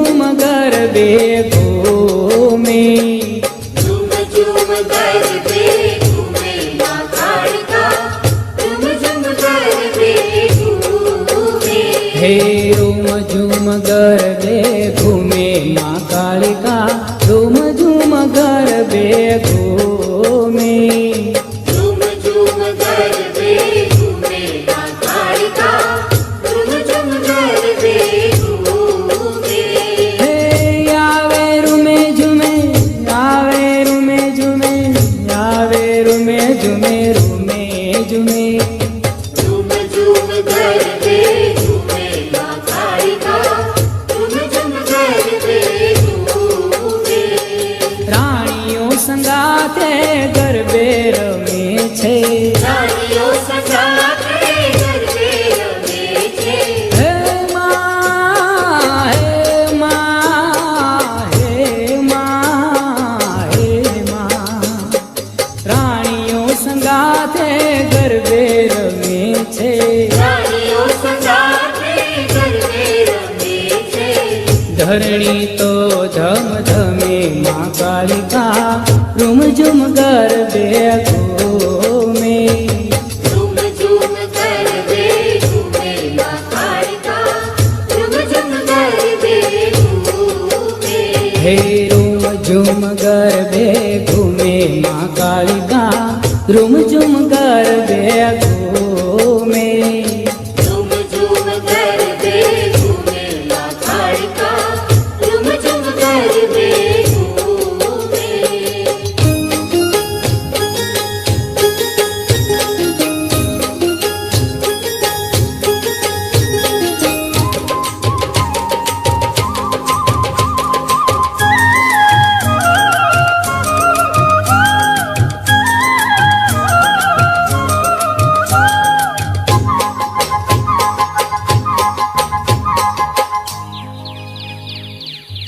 झूम गरबे घूमे। झूम झूम गरबे घूमे माँ कालिका, झूम झूम गरबे घूमे। हे झूम झूम गरबे घूमे माँ कालिका, झूम झूम गरबे घूमे। झूम झूम गरबे घूमे माँ कालिका, झूम झूम गरबे घूमे। हे आवे रूमे झूमे, आवे रूमे झूमे, आवे रूमे झूमे, रूमे झूमे। झूम झूम गरबे घूमे माँ कालिका, झूम झूम गरबे घूमे। राणियों संगाथे गरबे रमे छे। राणियों संगाथे गरबे रमे छे। हे माँ, हे माँ, हे माँ, हे माँ। राणियों संगाथे गरबे रमे छे। राणियों संगाथे गरबे रमे छे। धरणी तो धम धमे माँ कालिका, रूम झूम गरबे घूमे। झूम झूम गरबे घूमे माँ कालिका, झूम झूम गरबे घूमे। हे रूम झूम गरबे घूमे माँ कालिका, रूम झूम गरबे घूमे। झूम झूम गरबे घूमे माँ कालिका, झूम झूम गरबे घूमे।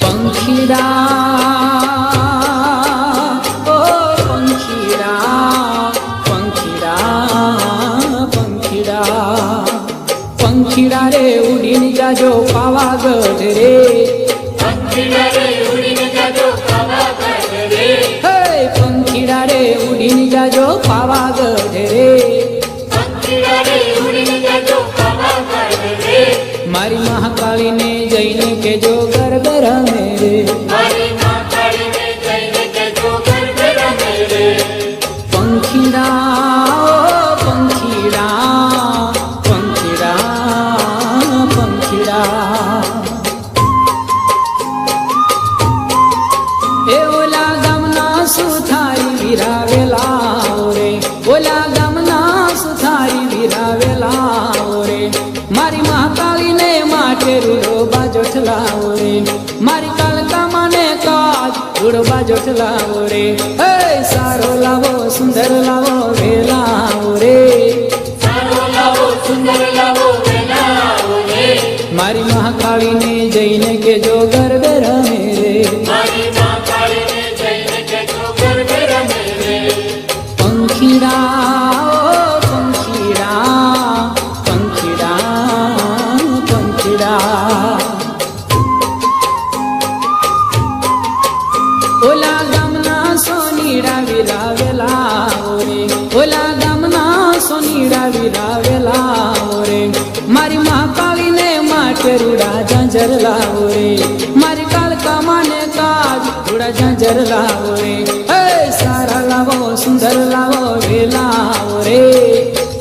पंखीड़ा ओ पंखीड़ा, पंखीड़ा, पंखीड़ा, पंखीड़ा रे उड़ीन जाजो पावागढ़ रे। पंखीड़ा रे उड़ीन जाजो पावागढ़ रे। हे पंखीड़ा रे उड़ीन जाजो पावागढ़ रे। पंखीड़ा रे उड़ीन जाजो पावागढ़ रे। मारी महाकाली ने जईने के जो गरबे रमे रे। मारी माँ काली ने जईने के जो गरबे रमे रे। पंखीड़ा ओ पंखीड़ा, पंखीड़ा, पंखीड़ा। ए ओला गामना सुथारी वीरावेला रे, ओला गामना सुथारी वीरावेला रे। मारी महाकाली ने माटे रूड़ो बाजो ठलाओ रे। मारी कालका माने काज रूड़ो बाजो ठलाओ रे। हे सारो लावो सुंदर लावो वेलाओ रे। सारो लावो सुंदर लावो वेलाओ रे। मारी महाकाली ने जईने के जो गरबे रमे रे। मारी माँ काली ने जईने के जो गरबे रमे रे। पंखीड़ा ओ पंखीड़ा, पंखीड़ा, पंखीड़ा। ओला गामना सोनीड़ा वीरावेला रे, ओला गामना सोनीड़ा वीरावेला रे। मारी महाकाली ने माटे रूड़ा झांझर लाओ रे। मारी कालका माने काज रूड़ा झांझर लाओ रे। हे सारा लावो सुंदर लावो वेलाओ रे।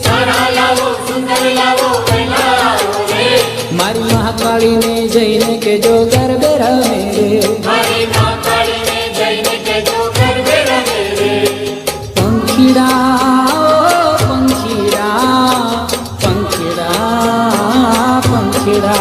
सारा लावो सुंदर लावो वेलाओ रे। मारी महाकाली ने जईने के जो गरबे रमे रे। मारी माँ काली ने जईने के जो गरबे रमे रे। पंखीड़ा ओ पंखीड़ा, पंखीड़ा, पंखीड़ा।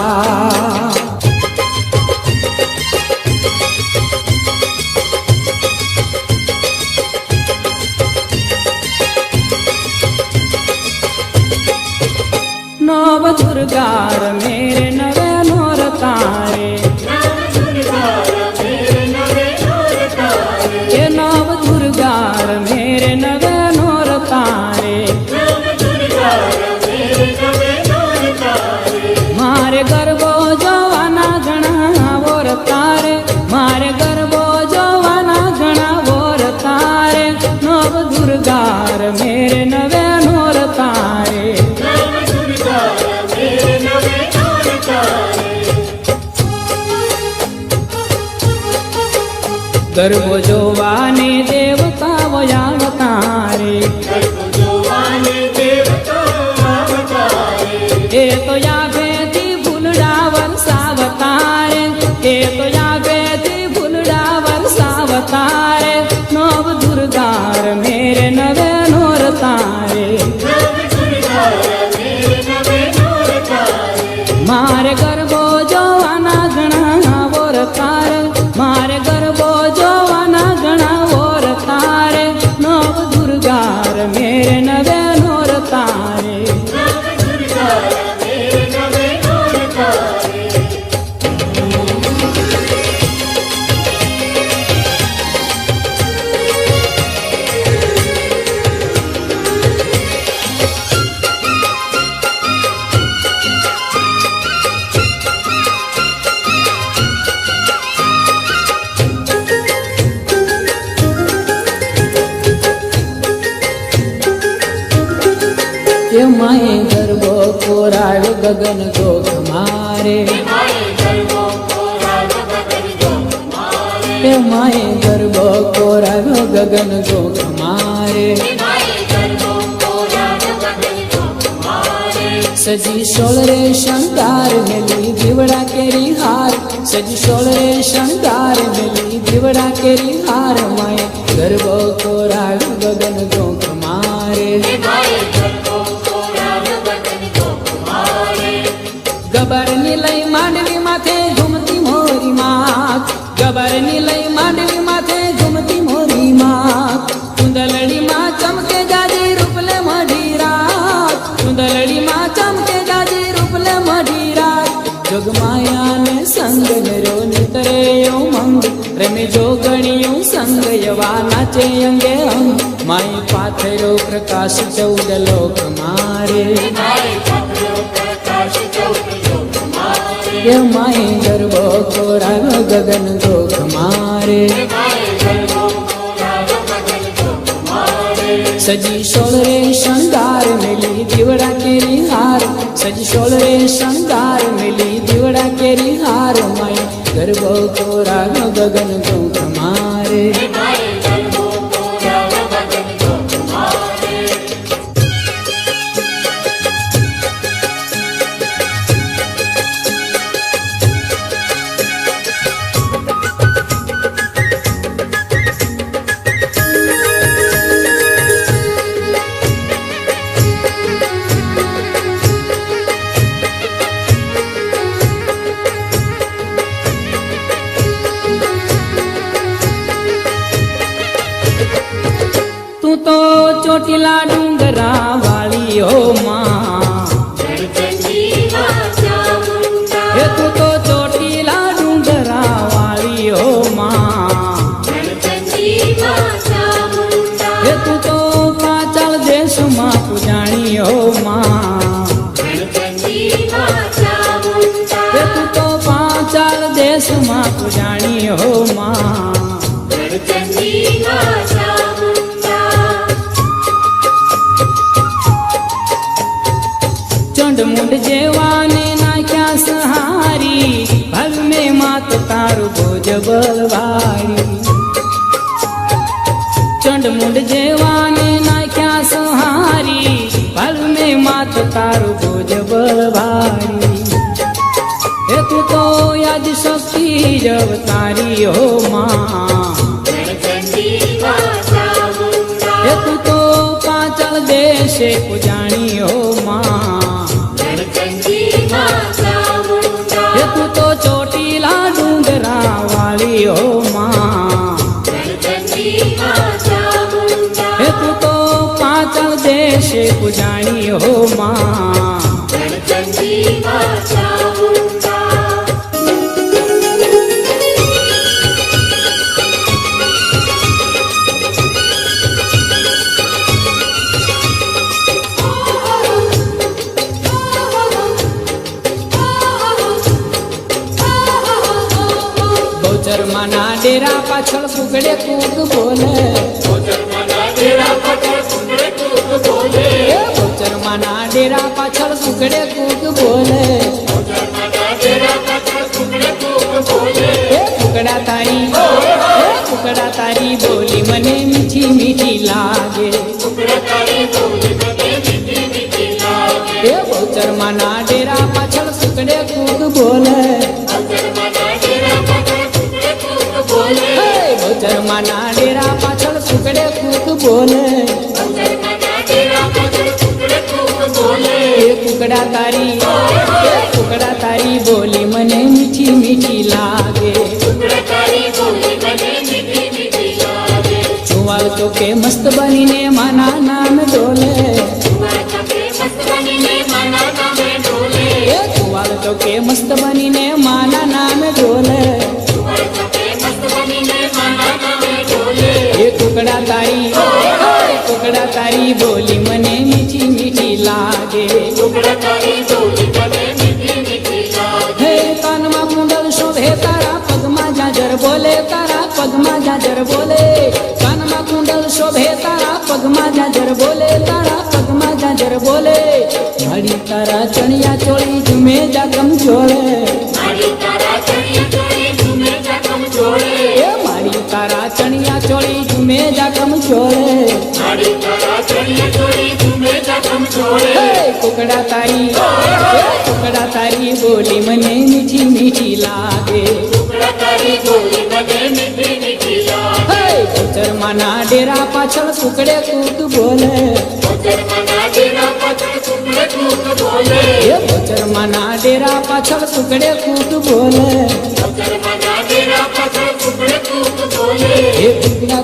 नव दुर्गार मेरे नवे नोर तारे। नव दुर्गार मेरे नवे नोर तारे। ये नव दुर्गार मेरे नवे नोर तारे। नव दुर्गार मेरे नवे नोर तारे। मारे गर्भो जवाना घना और ગરબો જોવાને દેવતાઓ આવતારે ગરબો જોવાને દેવતાઓ આવતારે. એ તો યાભેથી ફૂલડા વરસાવતારે એ તો યાભેથી ફૂલડા વરસાવતારે નવ દુર્ગાર મેરે નવે નોર તારે નવ દુર્ગા મેરે નવે નોર તારે. મારે ગરબો જોવાના ઘણા વોર તારે મારે ગરબો જોવાના ઘણા વોર તારે નવ દુર્ગાર મેરે નવે નોર તારે નવ દુર્ગા મેરે નવે નોર તારે. એ માએ ગરબો કોરાવ્યો ગગન ગોખ મારે માએ ગરબો કોરાવ્યો ગગન ગોખ મારે. એ માએ ગરબો કોરાવ્યો ગગન ગોખ મારે માએ ગરબો કોરાવ્યો ગગન ગોખ મારે. સજી સોળરે શણગાર મેલી દીવડા કેરી હાર સજી સોળરે શણગાર મેલી દીવડા કેરી હાર માએ ગરબો કોરાવ્યો ગગન ગોખ મારે માએ ગરબો કોરાવ્યો ગગન ગોખ મારે. ગબરની લઈ માંડવી માથે ઘૂમતી મોરી માત ગબરની લઈ માંડવી માથે ઘૂમતી મોરી માત કુંદલડી માં ચમકે જાજી રૂપલે મઢી રાત કુંદલડી માં ચમકે જાજી રૂપલે મઢી રાત જોગમાયાને સંગ નર્યો નિતરે ઉમંગ રમે જોગણિયું સંગ યવા નાચે અંગે અંગ માય પાથરો પ્રકાશ ચૌદ લોક મારે માએ પકડ્યો પ્રકાશ ચૌદ લોક મારે. એ માએ ગરબો કોરાવ્યો ગગન ગોખ મારે માએ ગરબો કોરાવ્યો ગગન ગોખ મારે. સજી સોળરે શણગાર મેલી દીવડા કેરી હાર સજી સોળરે શણગાર મેલી દીવડા કેરી હાર માય ગરબો કોરાવ્યો ગગન ગોખ મારે માએ ગરબો કોરાવ્યો ગગન ગોખ મારે. તું તો ચોટીલા ડુંગરા વાળી હો માં ગણપતિ માં ચામુંડા. એ તું તો ચોટીલા ડુંગરા વાળી હો માં ગણપતિ માં ચામુંડા. એ તું તો પાચાળ દેશમાં પૂજાણી હો માં ગણપતિ માં ચામુંડા. એ તું તો પાચાળ દેશમાં પૂજાણી હો માં ગણપતિ માં ચામુંડા. ચંડમુંડ જેવાને નાખ્યા સહારી ભલ મેં માત તારું ભોજ બલવારી ચંડમુંડ જેવાને નાખ્યા સહારી ભલ મેં માત તારું ભોજ બલવારી એ તું તો યાદ શક્તિ જવતારી હો માં ગણપતિ માં ચામુંડા. એ તું તો પાચળ દેશે પૂજાણી હો માં ગણપતિ માં ચામુંડા. એ તું તો ચોટીલા ડુંગરા વાળી હો માં ગણપતિ માં ચામુંડા. એ તું તો પાચળ દેશે પૂજાણી હો માં ગણપતિ માં ચામુંડા. ગોચરમાના ડેરા પાછળ ફૂગડે કૂક બોલે ગોચરમાના ડેરા પાછળ ફૂગડે કૂક બોલે. ગોચરમાના ડેરા પાછળ ફૂગડે કૂક બોલે ગોચરમાના ડેરા પાછળ ફૂગડે કૂક બોલે. ફૂગડા તારી કુકડા તારી બોલી મને મીઠી મીઠી લાગે કુકડા તારી બોલી મને મીઠી મીઠી લાગે એ બહુચરમાના ડેરા પાછળ સુકડે કૂક બોલે બહુચરમાના ડેરા પાછળ કુકડે કૂક બોલે બહુચરમાના ડેરા પાછળ સુકડે કૂક બોલે બહુચરમાના ડેરા પાછળ કુકડે કૂક બોલે એ કુકડા તારી બોલી મને મીઠી મીઠી લાગે કુકડા તારી બોલી મને મીઠી મીઠી લાગે ચુવાલ તો કે મસ્ત બનીને માના નામ ડોલે ચુવાલ તો કે મસ્ત બનીને માના નામે ડોલે એ ચુવાલ તો કે મસ્ત બનીને માના નામ ડોલે ચુવાલ તો કે મસ્ત બનીને માના નામે ડોલે એ કુકડા તારી બોલી મને મીઠી મીઠી લાગે કુકડા તારી બોલી મને મીઠી મીઠી લાગે હે કાનમાં કુંડલ શોભે તારા પગમાં જાજર બોલે તારા પગમાં જાજર બોલે કાનમાં કુંડલ શોભે તારા પગમાં જાજર બોલે તારા પગમાં જાજર બોલે મારી તારા ચણિયા ચોળી ઝુમે જાગમ ચોળે મારી તારા ચણિયા ચોળી ઝૂમે જાગમ ચોળે એ મારી તારા ચણિયા ચોળી ઝુમે જાગમ ચોળે મારી તારા ચણિયા ચોળી ઝૂમે જાગમ ચોળે હે કુકડા તારી બોલી મને મીઠી મીઠી લાગે કુકડા તારી બોલી મને મીઠી મીઠી લાગે હે બહુચરમાના ડેરા પાછળ સુકડે કૂક બોલે બહુચરમાના ડેરા પાછળ કુકડે કૂક બોલે એ બહુચરમાના ડેરા પાછળ સુકડે કૂક બોલે બહુચરમાના ડેરા પાછળ કુકડે કૂક બોલે એ કુકડા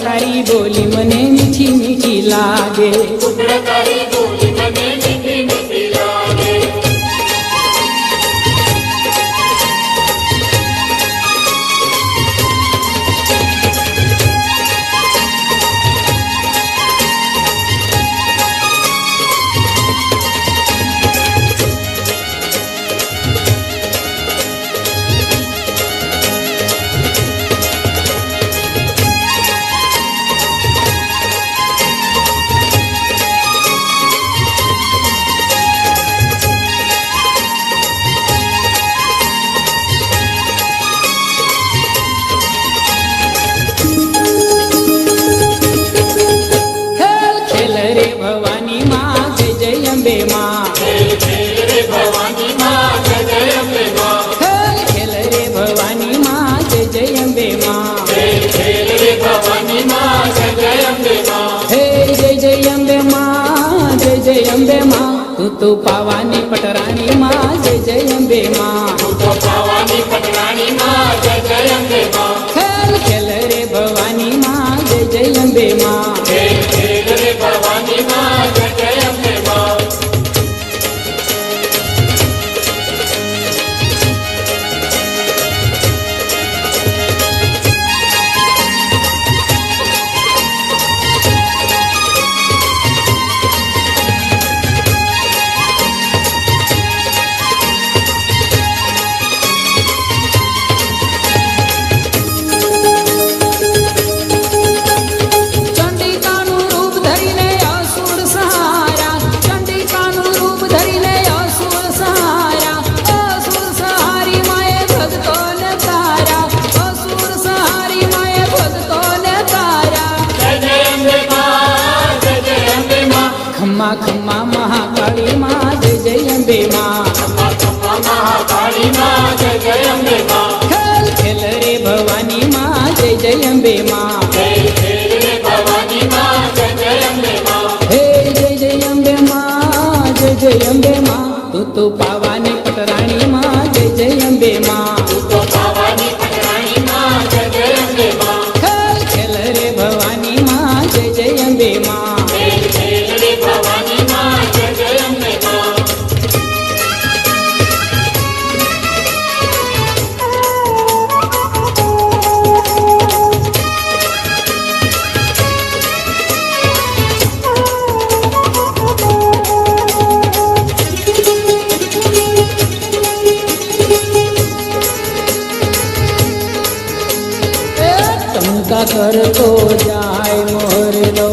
તારી બોલી મને મીઠી મીઠી લાગે કુકડા તારી બોલી મને મીઠી મીઠી લાગે ખેલ ખેલ રે ભવાની માં જય જય અંબે માં ખેલ ખેલ રે ભવાની માં જય જય અંબે માં ખેલ ખેલ રે ભવાની માં જય જય અંબે માં ખેલ ખેલ રે ભવાની માં જય જય અંબે માં હે જય જય અંબે માં જય જય અંબે માં તું તો પાવાની પટરાણી માં જય જય અંબે માં તું તો પાવાની પટરાણી માં જય જય અંબે માં ખેલ ખેલ રે ભવાની માં જય જય અંબે માં ખેલ ખેલ રે ભવાની માં જય જય અંબે માં ચંડિકાનું રૂપ ધરીને અસુર સહારા ચંડિકાનું રૂપ ધરીને અસુર સહારા અસુર સહારી માએ ભક્તોને તારા અસુર સહારી માએ ભક્તોને તારા જય જય અંબે માં જય જય અંબે માં ખમ્મા ખમ્મા મહાકાળી માં જય જય અંબે માં ખમ્મા ખમ્મા મહાકાળી માં જય જય અંબે માં ખેલ ખેલ રે ભવાની માં જય જય અંબે માં ખેલ ખેલ રે ભવાની માં જય જય અંબે માં હે જય જય અંબે માં જય જય અંબે માં તું તો પાવાની પટરાણી માં જય જય અંબે માં તું તો પાવાની પટરાણી માં જય જય અંબે માં ખેલ ખેલ રે ભવાની માં જય જય અંબે માં ખેલ ખેલ રે ભવાની માં જય જય અંબે માં ટમકા કરતો જાય મોરલો